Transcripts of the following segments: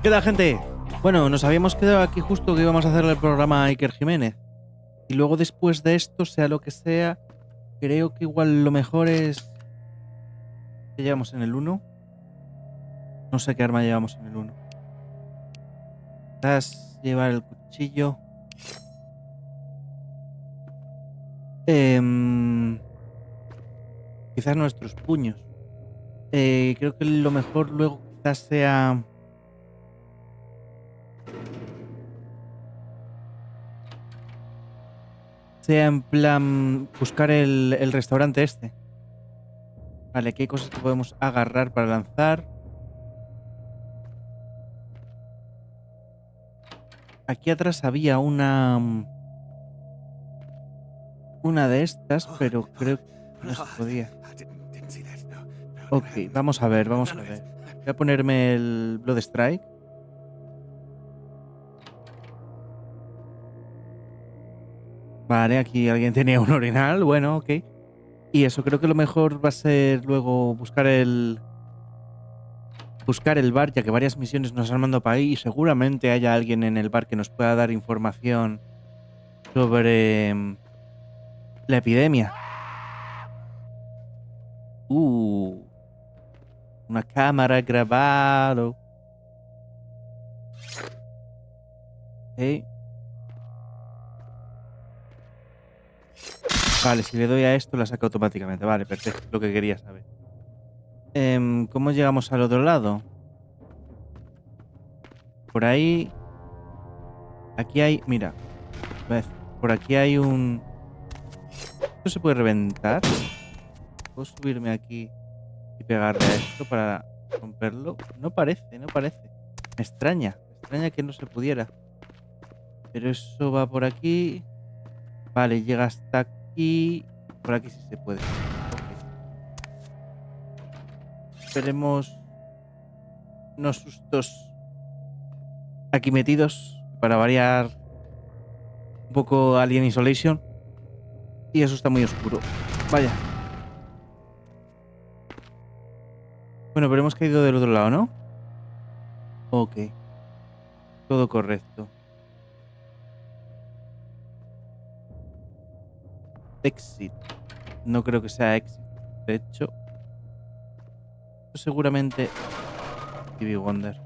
¿Qué tal, gente? Bueno, nos habíamos quedado aquí justo que íbamos a hacer el programa a Iker Jiménez. Y luego después de esto, sea lo que sea, creo que igual lo mejor es... ¿Qué llevamos en el 1? No sé qué arma llevamos en el 1. Quizás llevar el cuchillo. Quizás nuestros puños. Creo que lo mejor luego quizás sea... Sea en plan buscar el restaurante este. Vale, aquí hay cosas que podemos agarrar para lanzar. Aquí atrás había una de estas, pero creo que no se podía. Ok, vamos a ver, vamos a ver. Voy a ponerme el Blood Strike. Vale, aquí alguien tenía un orinal, bueno, ok. Y eso, creo que lo mejor va a ser luego buscar el bar, ya que varias misiones nos han mandado para ahí y seguramente haya alguien en el bar que nos pueda dar información sobre la epidemia. Una cámara grabado. Ok. Vale, si le doy a esto la saca automáticamente. Vale, perfecto, lo que quería saber. ¿Cómo llegamos al otro lado? Por ahí... Aquí hay... Mira. ¿Ves? Por aquí hay un... ¿Esto se puede reventar? ¿Puedo subirme aquí y pegarle a esto para romperlo? No parece, no parece. Me extraña que no se pudiera. Pero eso va por aquí. Vale, llega hasta aquí. Por aquí sí se puede. Ok. Esperemos unos sustos aquí metidos para variar un poco Alien Isolation. Y eso está muy oscuro. Vaya. Bueno, pero hemos caído del otro lado, ¿no? Ok. Todo correcto. Exit. No creo que sea exit. De hecho, seguramente TV Wonder.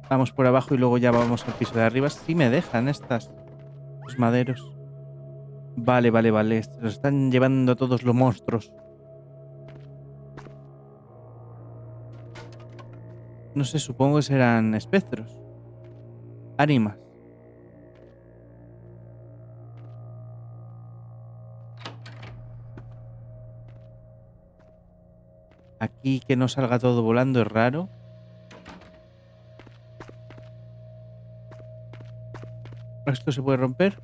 Vamos por abajo y luego ya vamos al piso de arriba. Si me dejan los maderos. Vale, vale, vale. Se los están llevando todos los monstruos. No sé, supongo que serán espectros. Ánimas. Aquí que no salga todo volando es raro. ¿Esto se puede romper?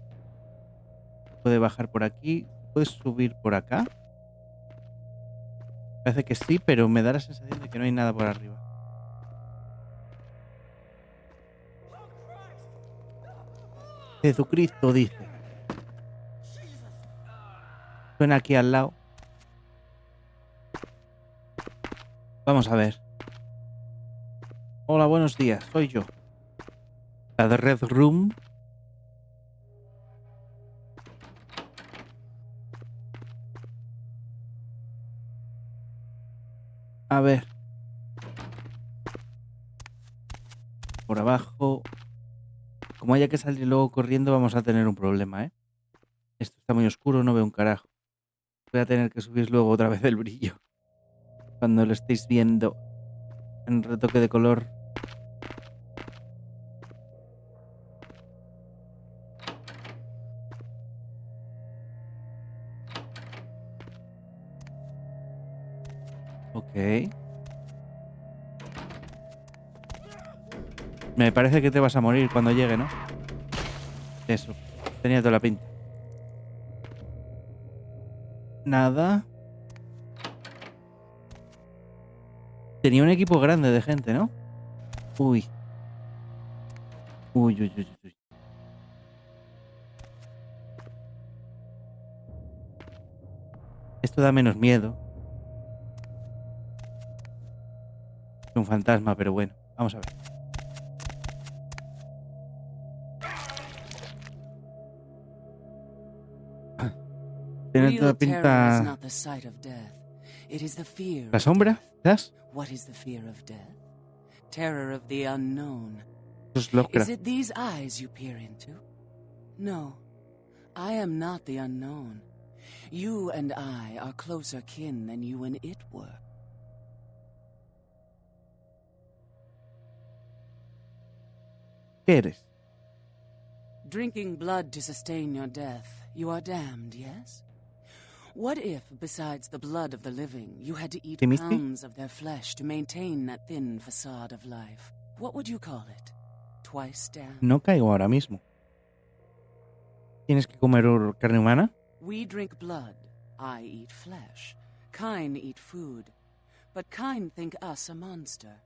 Puede bajar por aquí. ¿Puedes subir por acá? Parece que sí, pero me da la sensación de que no hay nada por arriba. Jesucristo dice. Suena aquí al lado. Vamos a ver. Hola, buenos días. Soy yo. La de Red Room. A ver. Por abajo. Como haya que salir luego corriendo, vamos a tener un problema, ¿eh? Esto está muy oscuro, no veo un carajo. Voy a tener que subir luego otra vez el brillo. Cuando lo estéis viendo en retoque de color. Ok. Me parece que te vas a morir cuando llegue, ¿no? Eso. Tenía toda la pinta. Nada. Tenía un equipo grande de gente, ¿no? Uy. Uy, uy, uy, uy. Esto da menos miedo. Es un fantasma, pero bueno. Vamos a ver. Tiene toda pinta... ¿La sombra? ¿Quizás? What is the fear of death? Terror of the unknown. Eso es Lovecraft. Is it these eyes you peer into? No, I am not the unknown. You and I are closer kin than you and it were. ¿Qué eres? Drinking blood to sustain your death, you are damned, yes? What if, besides the blood of the living, you had to eat pounds of their flesh to maintain that thin facade of life? What would you call it? Twice damned? No caigo ahora mismo. ¿Tienes que comer carne humana? We drink blood. I eat flesh. Kine eat food. But Kine think us a monster.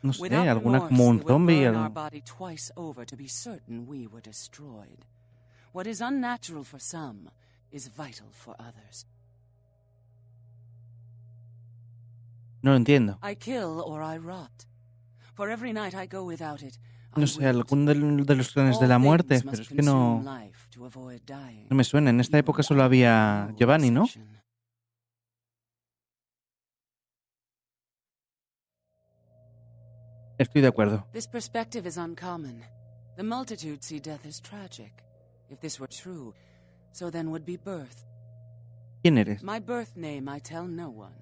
No sé, alguna como un zombie. Our body twice over to be certain we were destroyed. What is unnatural for some is vital for others. No lo entiendo. I kill or I rot. For every night I go without it. No sé, alguno de los clanes de la muerte, pero es que no me suena. En esta época solo había Giovanni, ¿no? Estoy de acuerdo. This perspective is uncommon. The multitude see death as tragic. If this were true, so then would be birth. ¿Quién eres? My birth name I tell no one.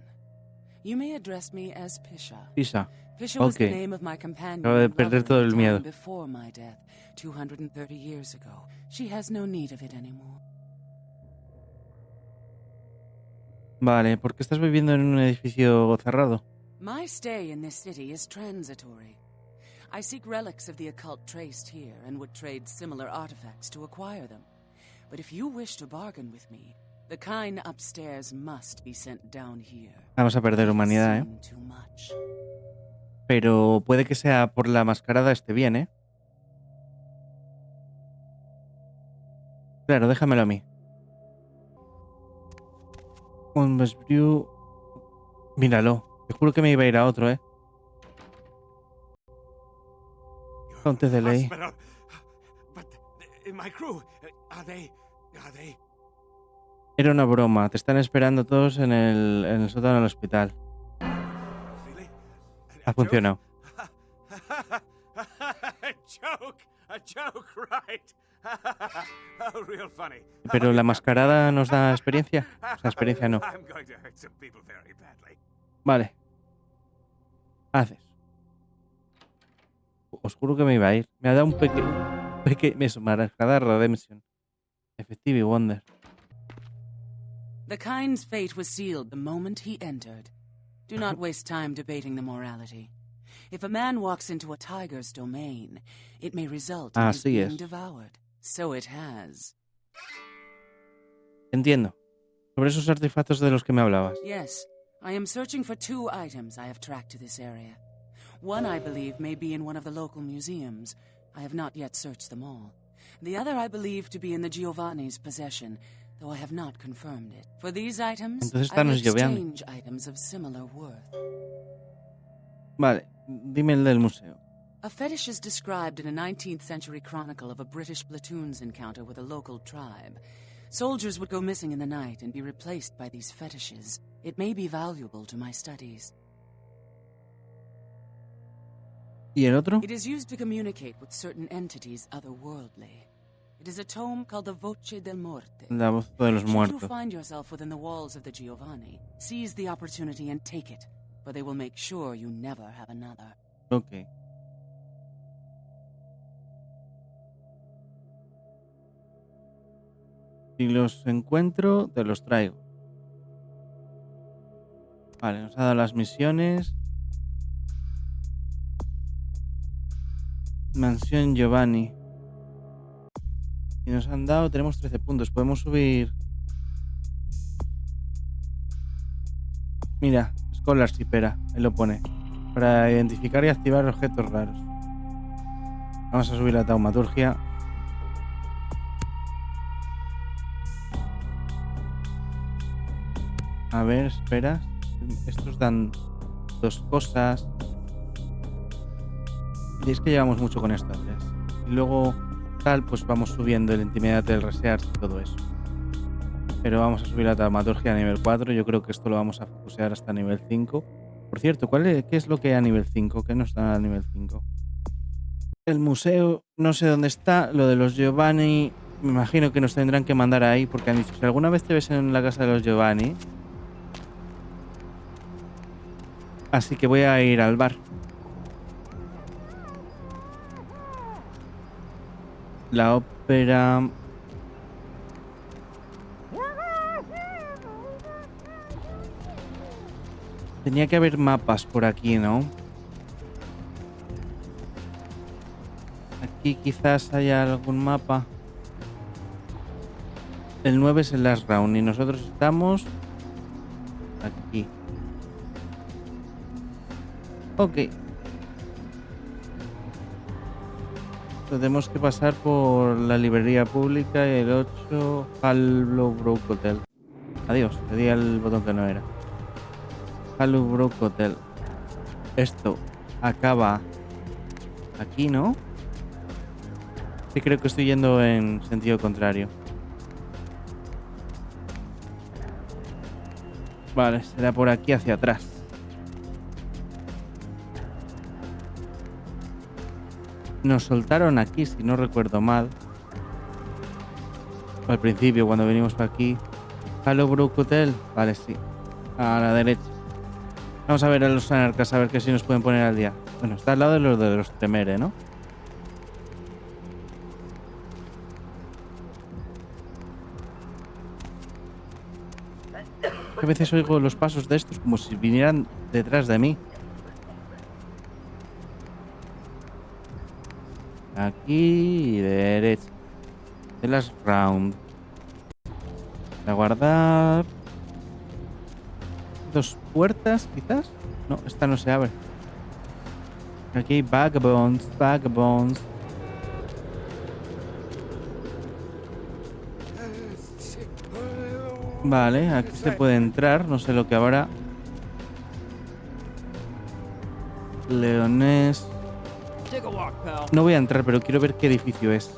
You may address me as Pisha. Pisha. Pisha was the name of my companion. Acabo de perder todo el miedo. Before my death, 230 years ago. She has no need of it anymore. Vale, ¿por qué estás viviendo en un edificio cerrado? My stay in this city is transitory. I seek relics of the occult traced here and would trade similar artifacts to acquire them. But if you wish to bargain with me, the kind upstairs must be sent down here. Vamos a perder humanidad, ¿eh? Pero puede que sea por la mascarada esté bien, ¿eh? Claro, déjamelo a mí. Míralo. Te juro que me iba a ir a otro, ¿eh? Ponte de ley. Era una broma. Te están esperando todos en el sótano del hospital. Ha funcionado. Pero la mascarada nos da experiencia. O sea, experiencia no. Vale. Haces. Os juro que me iba a ir. Me ha dado un pequeño... Eso, Mascarada Redemption. Effective Wonder. The kind's fate was sealed the moment he entered. Do not waste time debating the morality. If a man walks into a tiger's domain, it may result in his being devoured. So it has. Entiendo. Sobre esos artefactos de los que me hablabas. Yes. I am searching for 2 items I have tracked to this area. One, I believe, may be in one of the local museums. I have not yet searched them all. The other, I believe, to be in the Giovanni's possession, though I have not confirmed it. For these items, I will exchange items of similar worth. Vale, dime el del museo. A fetish is described in a 19th century chronicle of a British platoon's encounter with a local tribe. Soldiers would go missing in the night and be replaced by these fetishes. It may be valuable to my studies. ¿Y el otro? It is used to communicate with certain entities otherworldly. It is a tome called the Voce del Morte. La voz de los muertos. Should you find yourself within the walls of the Giovanni, seize the opportunity and take it, for they will make sure you never have another. Okay. Si los encuentro, te los traigo. Vale, nos ha dado las misiones. Mansión Giovanni. Y nos han dado, tenemos 13 puntos. Podemos subir. Mira, Scholarship era, él lo pone. Para identificar y activar objetos raros. Vamos a subir la taumaturgia. A ver, espera. Estos dan 2 cosas. Y es que llevamos mucho con estas, ¿ves? Y luego tal, pues vamos subiendo la intimidad del research y todo eso. Pero vamos a subir la dramaturgia a nivel 4. Yo creo que esto lo vamos a focusear hasta nivel 5. Por cierto, ¿qué es lo que hay a nivel 5? ¿Qué nos da a nivel 5? El museo, no sé dónde está. Lo de los Giovanni, me imagino que nos tendrán que mandar ahí porque han dicho, si alguna vez te ves en la casa de los Giovanni. Así que voy a ir al bar. La ópera... Tenía que haber mapas por aquí, ¿no? Aquí quizás haya algún mapa. El 9 es el last round y nosotros estamos aquí. Ok. Tenemos que pasar por la librería pública y el 8 Hallowbrook Hotel. Adiós, le di al botón que no era. Hallowbrook Hotel. Esto acaba aquí, ¿no? Sí, creo que estoy yendo en sentido contrario. Vale, será por aquí hacia atrás. Nos soltaron aquí, si no recuerdo mal. Al principio, cuando venimos para aquí. Hallowbrook Hotel. Vale, sí. A la derecha. Vamos a ver a los anarcas, a ver que si nos pueden poner al día. Bueno, está al lado de los Temere, ¿no? A veces oigo los pasos de estos como si vinieran detrás de mí. Aquí y derecha. The last round. A guardar. Dos puertas, quizás. No, esta no se abre. Aquí hay vagabonds, vagabonds. Vale, aquí se puede entrar. No sé lo que habrá. Leonés. No voy a entrar, pero quiero ver qué edificio es.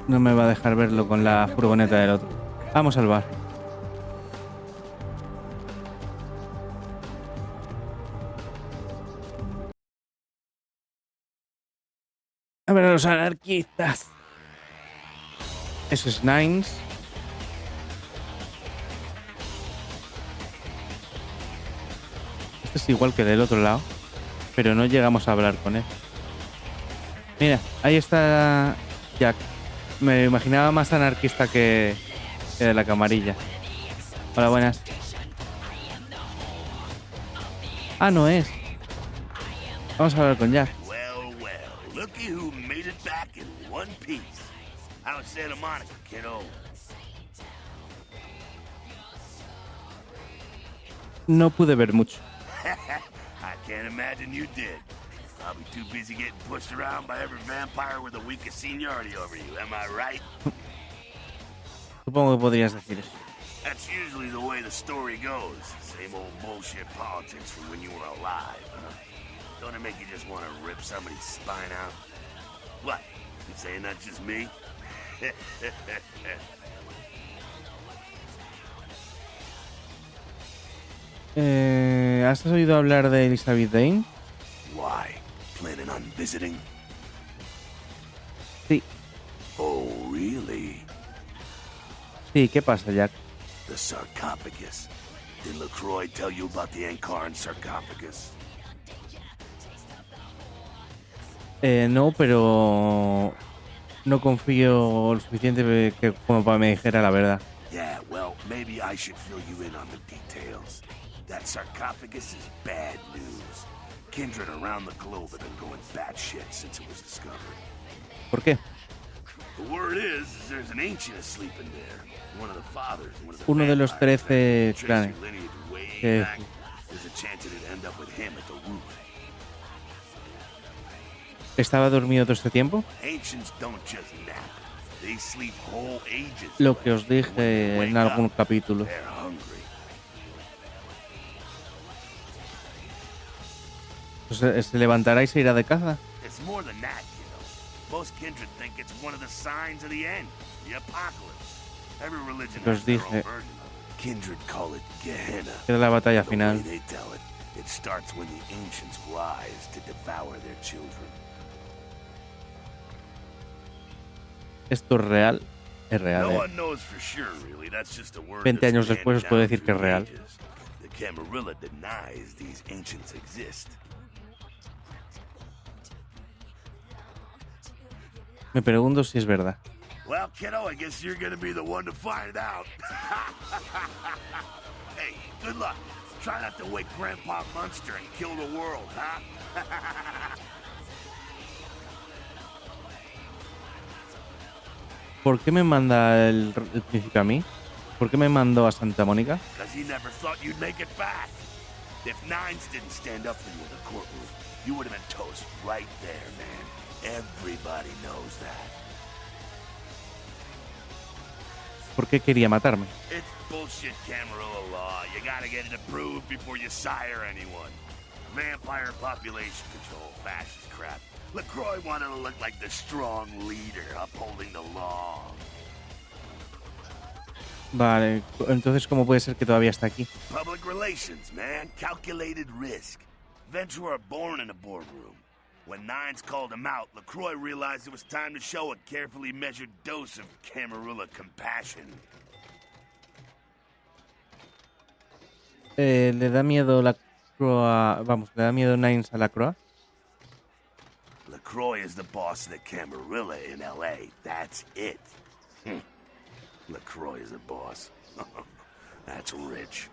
No me va a dejar verlo con la furgoneta del otro. Vamos al bar. A ver a los anarquistas. Eso es Nines. Este es igual que del otro lado, pero no llegamos a hablar con él. Mira, ahí está Jack. Me imaginaba más anarquista que de la camarilla. Hola, buenas. Ah, no es. Vamos a hablar con Jack. Looky who made it back in one piece. How's Santa Monica, kiddo? No pude ver mucho. I can't imagine you did. I'll be too busy getting pushed around by every vampire with the weakest seniority over you, am I right? Supongo que podrías decir eso. That's usually the way the story goes. Same old bullshit politics from when you were alive, huh? Don't it make you just want to rip somebody's spine out? What? You saying that's just me? ¿Has oído hablar de Elizabeth Dane? Why? Planning on visiting? Sí. Oh, really? Sí, ¿qué pasa, Jack? The sarcophagus. Did LaCroix tell you about the Encontrar sarcophagus? No, pero no confío lo suficiente como para que me dijera la verdad. Yeah, well, maybe I should fill you in on the details. That sarcophagus is bad news. Kindred around the globe have been going batshit since it was discovered. ¿Por qué? The word is there's an ancient asleep in there. One of the fathers, one of the Uno de los 13 trace clanes. your lineage way Que- back. There's a chance it'd end up with him at the root. ¿Estaba dormido todo este tiempo? Ancients don't just nap. They sleep whole ages. Lo que os away. And when they dije wake en algún up, capítulo. they're hungry. Pues se levantará y se irá de caza. It's more than that, you know. Most kindred think it's one of the signs of the end, the apocalypse. Every religion Los has their dije. own version of it. Kindred call it Gehenna. Era la batalla The final. way they tell it, it starts when the ancients rise to devour their children. Esto es real. Es real, No one knows for sure, really. That's just a word 20 that's años been después os handed puedo down decir que es through real. ages. The Camarilla denies these ancients exist. Me pregunto si es verdad. Well, kiddo, I guess you're gonna be the one to find out. Hey, good luck. Try not to wake Grandpa Munster and kill the world, huh? ¿Por qué me manda el príncipe a mí? ¿Por qué me mandó a Santa Mónica? Because he never thought you'd make it back. If Nines didn't stand up for you in the courtroom, you would have been toast right there, man. Everybody knows that. ¿Por qué quería matarme? It's bullshit Camarilla law. You gotta get it approved before you sire anyone. Vampire population control, fascist crap. LaCroix wanted to look like the strong leader upholding the law. Vale, entonces ¿cómo puede ser que todavía está aquí? Public relations, man. Calculated risk. Ventura born in a boardroom. When Nines called him out, LaCroix realized it was time to show a carefully measured dose of Camarilla compassion. ¿Le da miedo la Croa? Vamos, ¿le da miedo Nines a la Croa? LaCroix is the boss of the Camarilla in L.A. That's it. LaCroix is the boss. That's rich.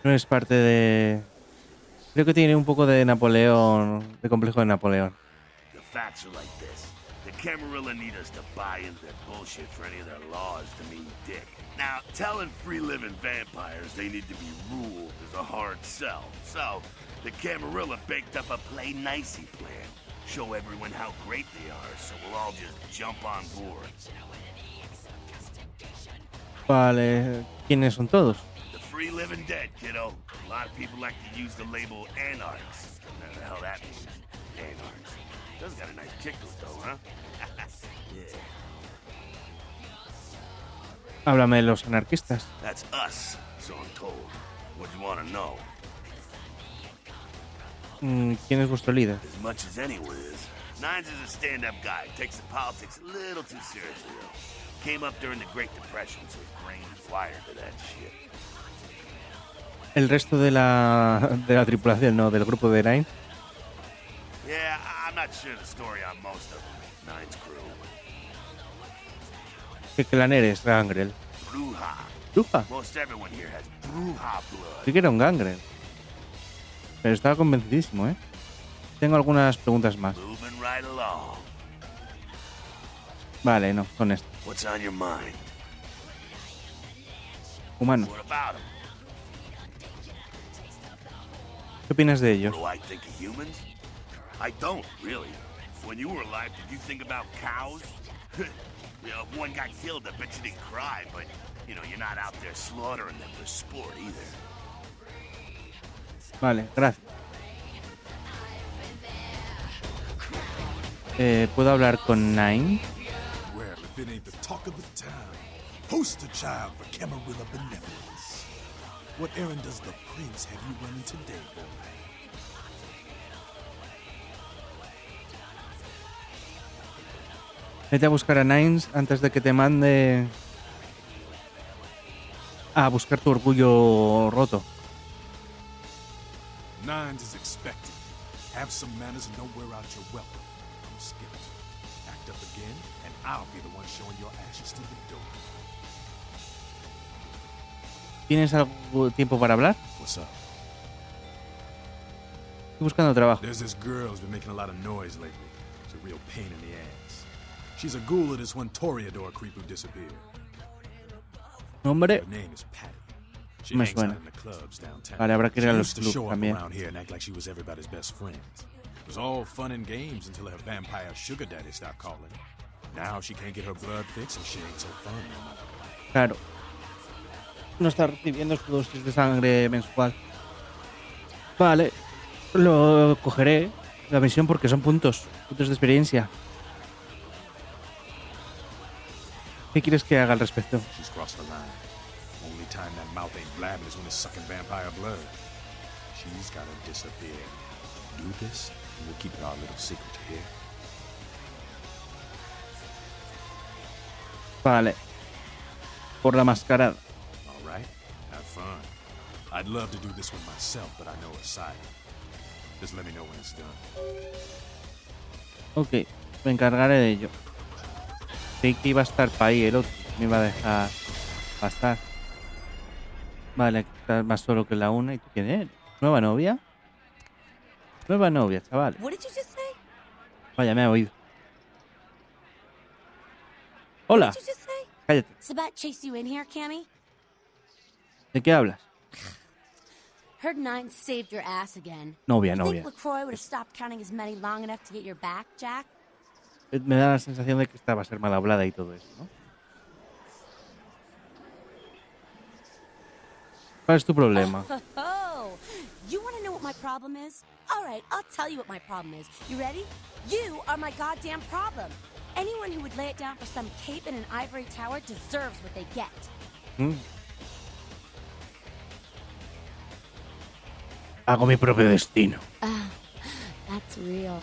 No es parte de... Creo que tiene un poco de Napoleón, de complejo de Napoleón. The facts are like this. The Camarilla need us to buy into their bullshit for any of their laws to mean dick. Now, telling free-living vampires they need to be ruled is a hard sell. So, the Camarilla baked up a play-nicey plan. Show everyone how great they are, so we'll all just jump on board. Vale, ¿quiénes son todos? The free-living dead, kiddo. A lot of people like to use the label anarchs. Whatever the hell that means. Anarchs. Does got a nice kick to it, though, huh? Yeah. Háblame de los anarquistas. That's us, so I'm told. What do you want to know? ¿Quién es vuestro líder? As much as anyone is. Nines is a stand-up guy. Takes the politics a little too seriously, though. Came up during the Great Depression, so his brain is wired to that shit. El resto de la tripulación, no, del grupo de Nine. Yeah, I'm not sure the story on most of them. Nines crew. ¿Qué clan eres, Gangrel? Bruja. ¿Bruja? Most everyone here has Bruja blood. Sí que era un Gangrel. Pero estaba convencidísimo, ¿eh? Tengo algunas preguntas más. Moving right along. Vale, no, son estas. What's on your mind? Humanos. What about them? ¿Qué opinas de ellos? What do I think of humans? I don't, really. When you were alive, did you think about cows? You know, if one got killed, I bet you didn't cry, but, you know, you're not out there slaughtering them for sport either. Vale, gracias. ¿Puedo hablar con Nine? Well, if it ain't the talk of the town, poster child for Camarilla benevolence. What errand does the prince have you running today, boy? Vete a buscar a Nines antes de que te mande a buscar tu orgullo roto. Nines is expected. Have some manners and don't wear out your welcome. I'm skipped. Act up again, and I'll be the one showing your ashes to the door. ¿Tienes algo tiempo para hablar? What's up? Estoy buscando trabajo. There's this girl who's been making a lot of noise lately. It's a real pain in the ass. She's a ghoul of this one Toreador creep who disappeared. Nombre. Her name is Patty. She Me hangs suena. out in the clubs downtown. Vale, habrá que ir She a los used to clubs show up también. around here and act like she was everybody's best friend. It was all fun and games until her vampire sugar daddy stopped calling. Now she can't get her blood fixed and she ain't so fun no more. Claro. No está recibiendo su dosis de sangre mensual. Vale. Lo cogeré. La misión porque son puntos. Puntos de experiencia. ¿Qué quieres que haga al respecto? She's crossed the line. Only time that mouth ain't blabbing is when it's sucking vampire blood. She's gotta disappear. Do this, and we'll keep it our little secret here. Vale. Por la mascarada. All right, have fun. I'd love to do this one myself, but I know a side. Just let me know when it's done. Ok, me encargaré de ello. Creí que iba a estar para ahí el otro. Me iba a dejar pasar. Vale, aquí está más solo que la una. ¿Y tú quién eres? ¿Nueva novia? Nueva novia, chaval. What did you just say? Vaya, me ha oído. Hola, What did you just say? cállate. Sabat chased you in here, Cammy? ¿De qué hablas? Heard Nine saved your ass again. Novia, You novia. think LaCroix would have stopped counting his money long enough to get your back, Jack? Me da la sensación de que esta va a ser mal hablada y todo eso, ¿no? ¿Cuál es tu problema? Oh, you want to know what my problem is? All right, I'll tell you what my problem is. You ready? You are my goddamn problem. Anyone who would lay it down for some cape in an ivory tower deserves what they get. Mm. Hago mi propio destino. That's real.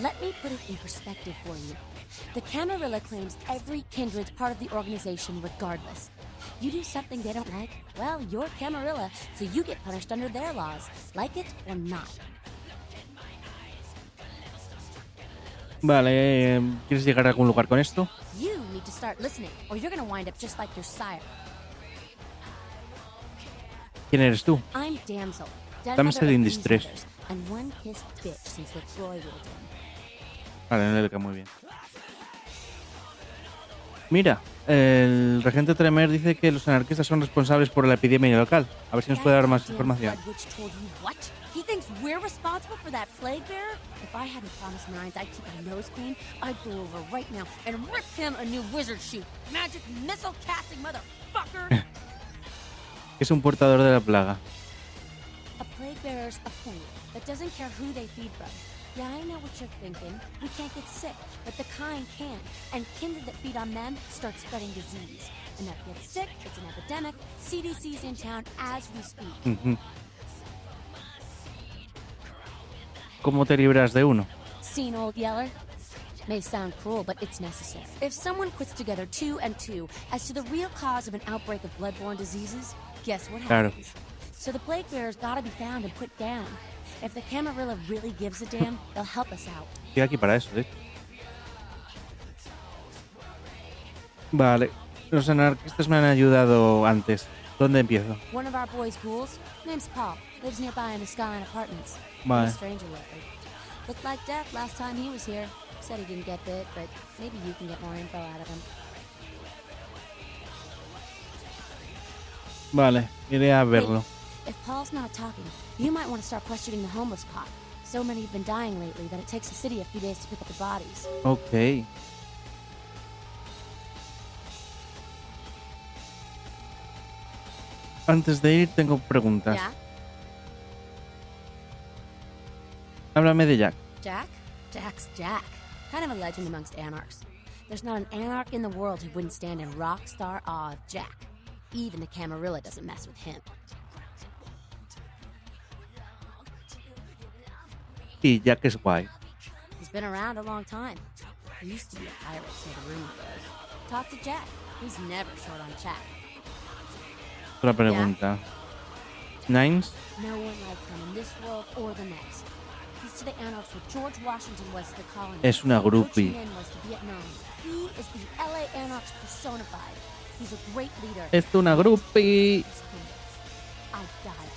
Let me put it in perspective for you. The Camarilla claims every kindred's part of the organization regardless. You do something they don't like, well, you're Camarilla, so you get punished under their laws, like it or not. Vale, ¿quieres llegar a algún lugar con esto? You need to start listening, or you're gonna wind up just like your sire. ¿Quién eres tú? I'm Damsel, Damsel in distress. and one-kissed bitch since LaCroix ruled in. Vale, no le cae muy bien. Mira, el regente Tremer dice que los anarquistas son responsables por la epidemia local. A ver si nos puede dar más información. He thinks we're responsible for that plague bearer? If I hadn't promised Nines I'd keep my nose clean, I'd go over right now and rip him a new wizard shoot. Magic missile casting motherfucker! Es un portador de la plaga. A plague bearer's a point that doesn't care who they feed from. Yeah, I know what you're thinking. We can't get sick, but the kind can. And kindred that feed on them start spreading disease. And that gets sick, it's an epidemic. CDC's in town as we speak. ¿Cómo te libras de uno? Seen old Yeller? May sound cruel, but it's necessary. If someone puts together 2 and 2 as to the real cause of an outbreak of bloodborne diseases, guess what Claro. happens? So the plague bearer's gotta be found and put down. If the Camarilla really gives a damn, they'll help us out. Estoy aquí para eso, de hecho. Vale, los anarquistas me han ayudado antes. ¿Dónde empiezo? One of our boys' ghouls, name's Paul, lives nearby in the Skyline Apartments. Vale. He's a stranger lately. Looked like death last time he was here. Said he didn't get bit, but maybe you can get more info out of him. Vale, iré a verlo. If Paul's not talking, you might want to start questioning the homeless pot. So many have been dying lately that it takes the city a few days to pick up the bodies. Ok. Antes de ir tengo preguntas. Yeah? Háblame de Jack. Jack? Jack's Jack. Kind of a legend amongst anarchs. There's not an anarch in the world who wouldn't stand in rock star awe of Jack. Even the Camarilla doesn't mess with him. Sí, Jack es guay. He's been around a long time. He used to be a pirate, so the rumor goes. Talk to Jack. He's never short on chat. Otra pregunta. Nines. No one like him in this world or the next. He's to the anarchs what George Washington was to the colonies. Es una Ho Chi groupie. Minh was to Vietnam. He is the LA anarchs personified. He's a great leader. Es una groupie. He's humble. I died.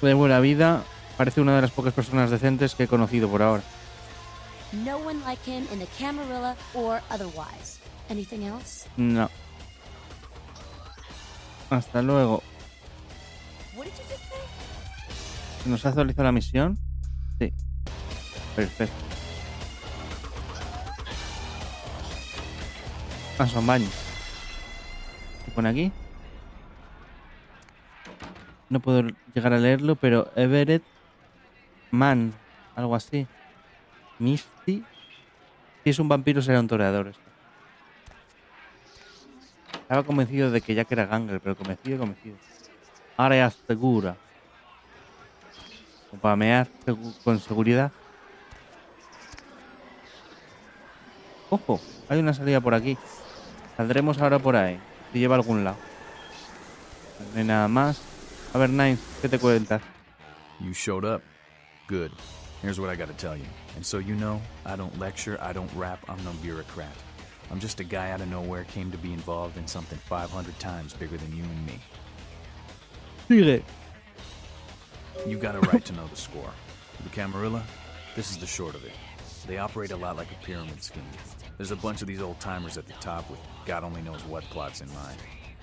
De buena vida. Parece una de las pocas personas decentes que he conocido por ahora. No one like him in the Camarilla or otherwise. Anything else? No. Hasta luego. What did you just say? ¿Nos ha actualizado la misión? Sí. Perfecto. Ah, son baños. ¿Qué pone aquí? No puedo llegar a leerlo, pero Everett Man, algo así. Misty. Si es un vampiro será un toreador esto. Estaba convencido de que Jack era Ganger, pero convencido. Ahora ya segura. Como para mear con seguridad. Ojo, hay una salida por aquí. Saldremos ahora por ahí. Si lleva a algún lado. No hay nada más. A ver, Nines, ¿qué te cuentas? You showed up. Good. Here's what I gotta tell you. And so you know, I don't lecture, I don't rap, I'm no bureaucrat. I'm just a guy out of nowhere came to be involved in something 500 times bigger than you and me. Sigue. You got a right to know the score. The Camarilla, this is the short of it. They operate a lot like a pyramid scheme. There's a bunch of these old timers at the top with God only knows what plots in mind.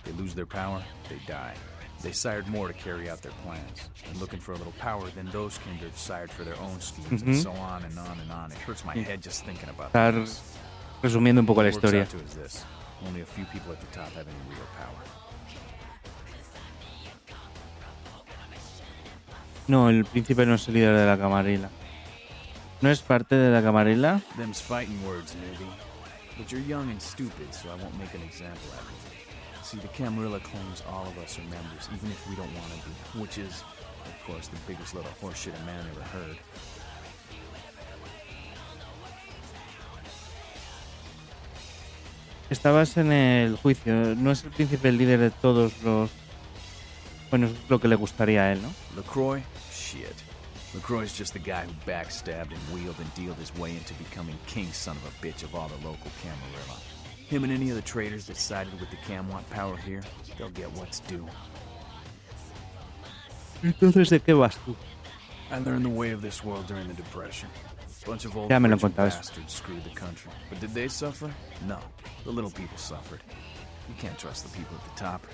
They lose their power, they die. They sired more to carry out their plans. And looking for a little power, then those kindred sired for their own schemes, and so on and on and on. It hurts my head just thinking about this. Resumiendo un poco la What it historia. works out to is this. Only a few people at the top have any real power. No, el príncipe no es el líder de la camarilla. ¿No es parte de la camarilla? Them's fighting words, newbie. But you're young and stupid, so I won't make an example out of you. See, the Camarilla claims all of us are members, even if we don't want to be, which is, of course, the biggest load of horseshit a man ever heard. Estabas en el juicio. ¿No es el príncipe el líder de todos los...? Bueno, eso es lo que le gustaría a él, ¿no? LaCroix? Shit. LaCroix's just the guy who backstabbed and wheeled and dealed his way into becoming king son of a bitch of all the local Camarilla. Him and any of the traitors that sided with the Cam want power here, they'll get what's due. Entonces, ¿de qué vas tú? I learned the way of this world during the Depression. Bunch of old Ya me lo rich contabas. bastards screwed the country. But did they suffer? No. The little people suffered. You can't trust the people at the top.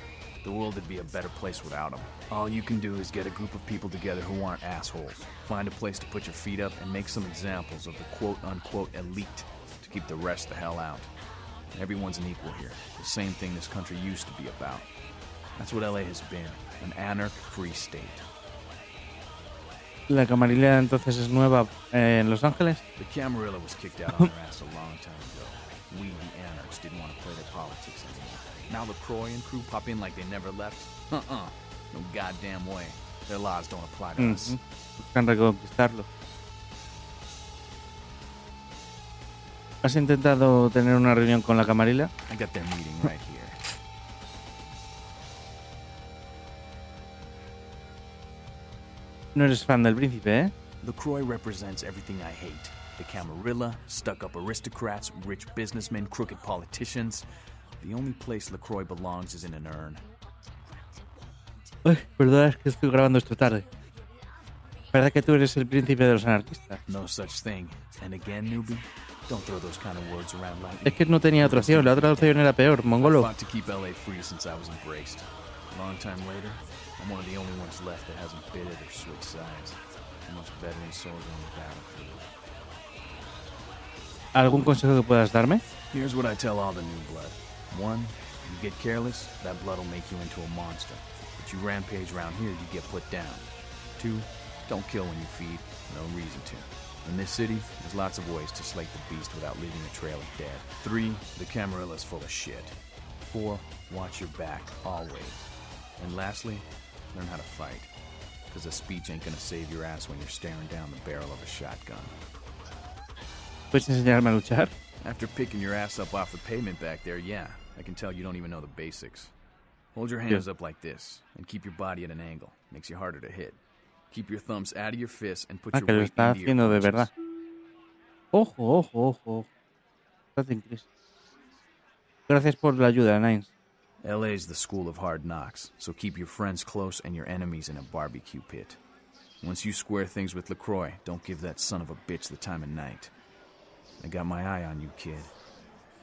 The world would be a better place without them. All you can do is get a group of people together who aren't assholes. Find a place to put your feet up and make some examples of the quote-unquote elite to keep the rest the hell out. Everyone's an equal here. The same thing this country used to be about. That's what LA has been. An anarch-free state. ¿La camarilla entonces es nueva en Los Ángeles? The Camarilla was kicked out on their ass a long time ago. We, the anarchs, didn't want to play their politics anymore. Now LaCroix and crew pop in like they never left? No goddamn way. Their laws don't apply to us. Buscan reconquistarlo. ¿Has intentado tener una reunión con la camarilla? I got their meeting right here. No eres fan del príncipe, ¿eh? LaCroix represents everything I hate. The Camarilla, stuck-up aristocrats, rich businessmen, crooked politicians. The only place LaCroix belongs is in an urn. Ay, perdona, es que estoy grabando esto tarde. ¿Verdad que tú eres el príncipe de los anarquistas? No such thing. And again, newbie, don't throw those kind of words around lightly. Es que no tenía otra opción, la otra opción era peor, I mongolo. fought to keep LA free since I was embraced. A long time later, I'm one of the only ones left that hasn't bidded or switched sides. The most veteran soldier on the battlefield. ¿Algún consejo que puedas darme? Here's what I tell all the new blood. 1, you get careless, that blood will make you into a monster. But you rampage around here, you get put down. 2, don't kill when you feed, no reason to. In this city, there's lots of ways to slake the beast without leaving a trail of dead. 3, the Camarilla's full of shit. 4, watch your back, always. And lastly, learn how to fight. Because a speech ain't gonna save your ass when you're staring down the barrel of a shotgun. ¿Puedes enseñarme a luchar? After picking your ass up off the pavement back there, yeah, I can tell you don't even know the basics. Hold your hands up like this, and keep your body at an angle. Makes you harder to hit. Keep your thumbs out of your fists and put your Que lo weight está into your haciendo de punches. verdad. Ojo, ojo, ojo. Gracias, Chris. Gracias por la ayuda, Nines. LA's the school of hard knocks, so keep your friends close and your enemies in a barbecue pit. Once you square things with LaCroix, don't give that son of a bitch the time of night. I got my eye on you, kid.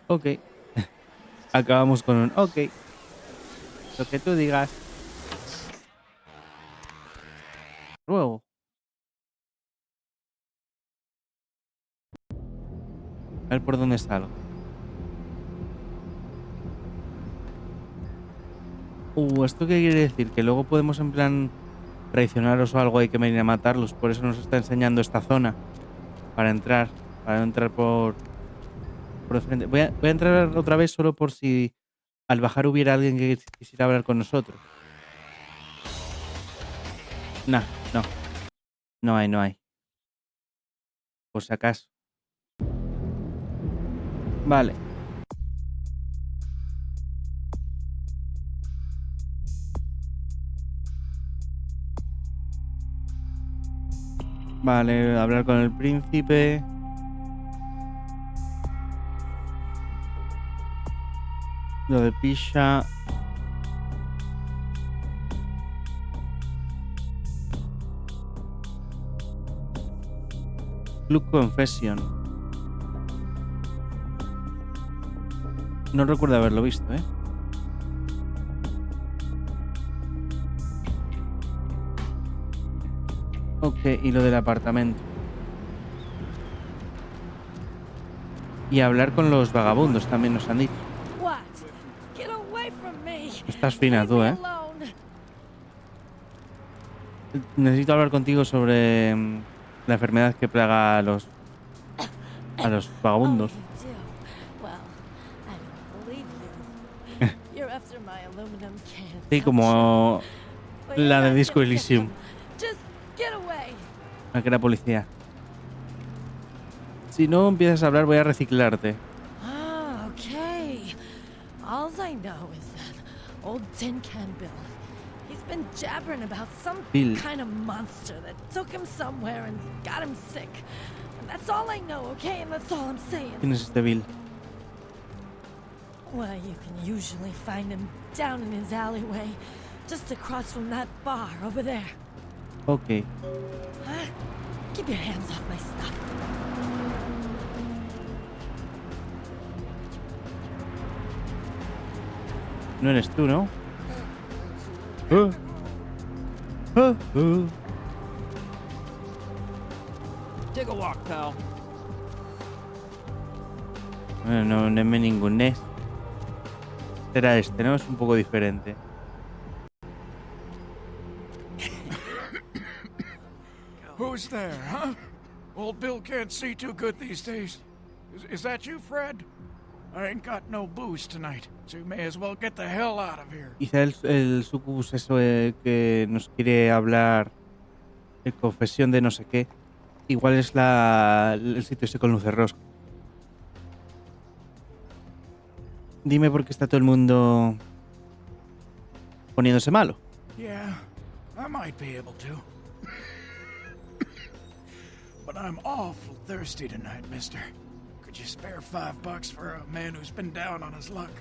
Ok. Acabamos con un ok. Lo que tú digas. Luego. A ver por dónde salgo. ¿Esto qué quiere decir? Que luego podemos en plan traicionaros o algo hay que venir a matarlos. Por eso nos está enseñando esta zona. Para no entrar por el frente. Voy a entrar otra vez solo por si al bajar hubiera alguien que quisiera hablar con nosotros. Nah, no. No hay. Por si acaso. Vale. Vale, hablar con el príncipe. Lo de Pisha. Club Confession. No recuerdo haberlo visto, ¿eh? Ok, y lo del apartamento. Y hablar con los vagabundos también nos han dicho. Estás fina tú, ¿eh? Necesito hablar contigo sobre la enfermedad que plaga a los vagabundos. Sí, como la de Disco Elysium. La que era policía. Si no empiezas a hablar, voy a reciclarte. Ah, okay. All I know is that old tin can Bill. He's been jabbering about some Bill. kind of monster that took him somewhere and got him sick. And that's all I know, okay? And that's all I'm saying. ¿Quién es este Bill? Well, you can usually find him down in his alleyway, just across from that bar over there. Ok. Huh? Keep your hands off my stuff. No eres tú, ¿no? Take a walk, pal. Bueno, no me ninguné. Será este, ¿no? Es un poco diferente. Who's there, huh? Old Bill can't see too good these days. Is that you, Fred? I ain't got no booze tonight, so you may as well get the hell out of here. Quizá el sucubus eso que nos quiere hablar de confesión de no sé qué. Igual es el sitio ese con luces rosas. Dime por qué está todo el mundo poniéndose malo. Yeah, I might be able to. But I'm awful thirsty tonight, mister. Could you spare $5 for a man who's been down on his luck?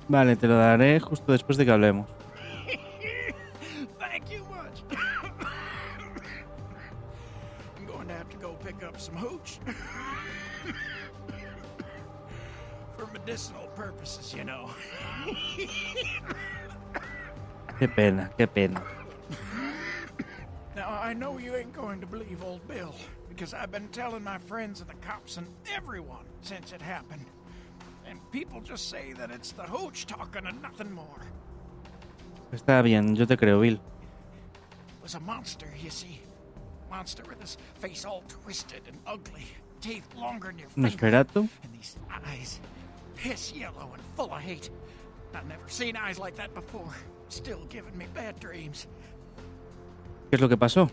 Vale, te lo daré justo después de que hablemos. Thank you much. I'm going to have to go pick up some hooch. For medicinal purposes, you know. Qué pena, qué pena. Now, I know you ain't going to believe old Bill, because I've been telling my friends and the cops and everyone since it happened. And people just say that it's the hooch talking and nothing more. Está bien, yo te creo, Bill. It was a monster, you see. Monster with his face all twisted and ugly, teeth longer than your ¿Un finger, Nosferatu? and these eyes, piss yellow and full of hate. I've never seen eyes like that before. Still giving me bad dreams. ¿Qué es lo que pasó?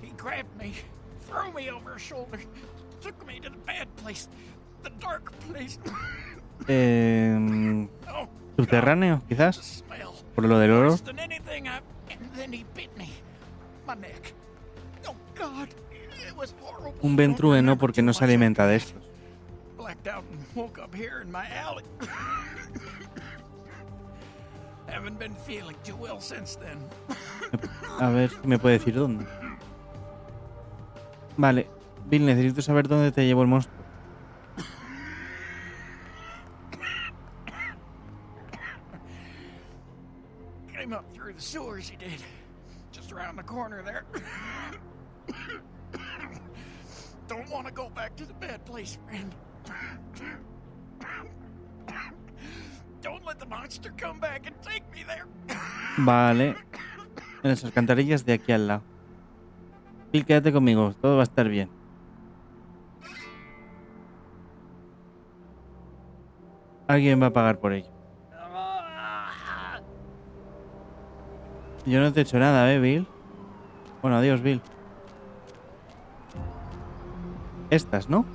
He grabbed me, threw me over his shoulder, took me to the bad place, the dark place. Oh, Subterráneo, God, the quizás. smell. Por lo del oro. Worse than anything and then he bit me. My neck. Oh, God. It was horrible. Un I don't ventrueno remember porque too no much se alimenta de after estos. that. Blacked out and woke up here in my alley. Haven't been feeling too well since then. A ver si me puede decir dónde. Vale, Bill, necesito saber dónde te llevó el monstruo. Came up through the sewers, he did. Just around the corner there. Don't want to go back to the bad place, friend. Don't let the monster come back and take me there. Vale, En las alcantarillas de aquí al lado. Bill, quédate conmigo, todo va a estar bien. Alguien va a pagar por ello. Yo no te he hecho nada, Bill. Bueno, adiós, Bill. Estas, ¿no?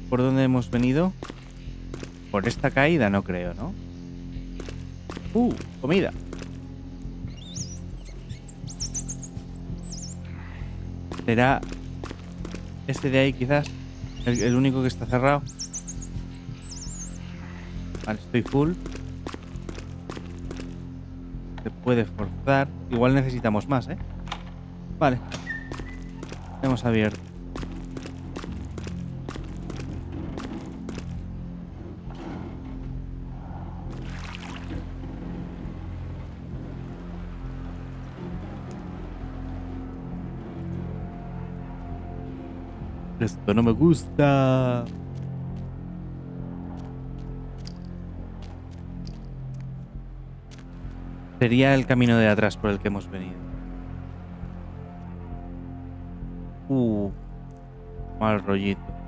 ¿Por dónde hemos venido? Por esta caída no creo, ¿no? Comida. ¿Será este de ahí quizás? El único que está cerrado. Vale, estoy full. Se puede forzar. Igual necesitamos más, ¿eh? Vale. Hemos abierto. Esto no me gusta. Sería el camino de atrás por el que hemos venido. Mal rollito.